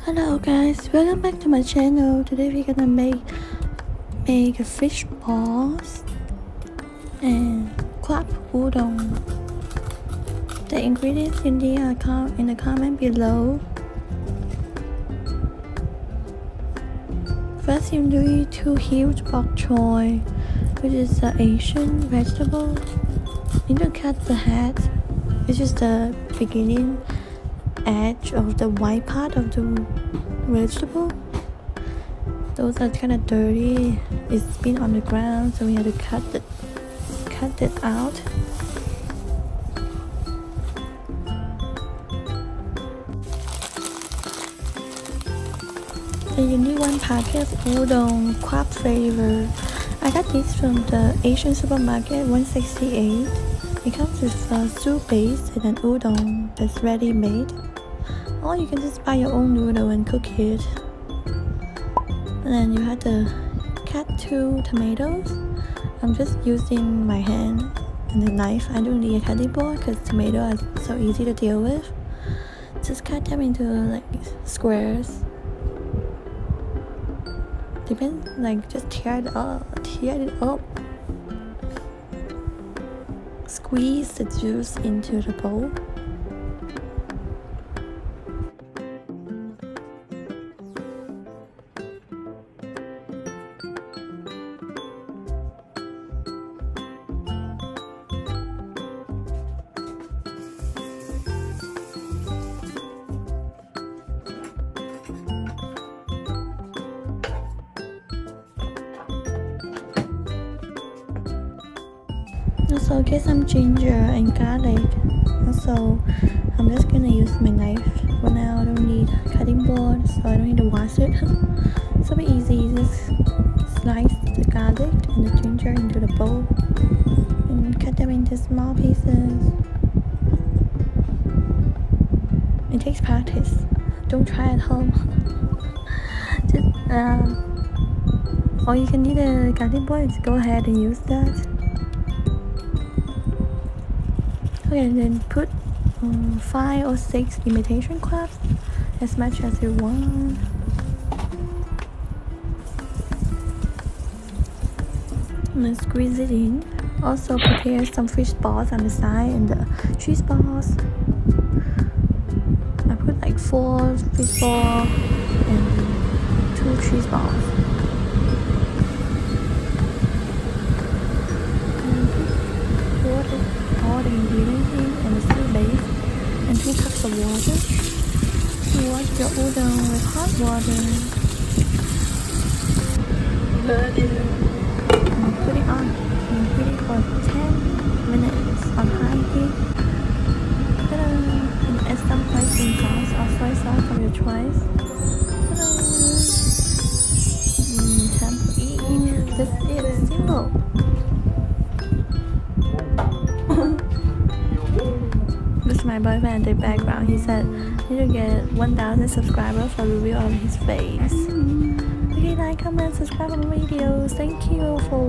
Hello guys, welcome back to my channel. Today we're gonna make a fish balls and crab udon. The ingredients in the comment below. First you need 2 huge bok choy, which is the Asian vegetable. You need to cut the head, which is the beginning edge of the white part of the vegetable. Those are kind of dirty. It's been on the ground, so we have to cut it out. And you need 1 packet of udon crab flavor. I got this from the Asian supermarket, 168. It comes with a soup base and an udon that's ready made. Or you can just buy your own noodle and cook it. And then you have to cut 2 tomatoes. I'm just using my hand and the knife. I don't need a cutting board because tomatoes are so easy to deal with. Just cut them into like squares. Depends, like just tear it up. Squeeze the juice into the bowl. Also get some ginger and garlic. Also, I'm just gonna use my knife for now. I don't need a cutting board, so I don't need to wash it. It's super easy. Just slice the garlic and the ginger into the bowl and cut them into small pieces. It takes practice. Don't try at home. Or you can need a cutting board. Go ahead and use that. Okay, then put 5 or 6 imitation crabs, as much as you want. And then squeeze it in. Also prepare some fish balls on the side and the cheese balls. I put like 4 fish balls and 2 cheese balls. All the ingredients in and the soup base and 2 cups of water. You wash your udon with hot water. And put it on and put it for 10 minutes on high heat. And add some hoisin sauce or soy sauce of your choice. Time to eat. That's it. Simple. This is my boyfriend in the background. He said he need to get 1,000 subscribers for review of his face. Okay, like, comment, subscribe on the videos. Thank you for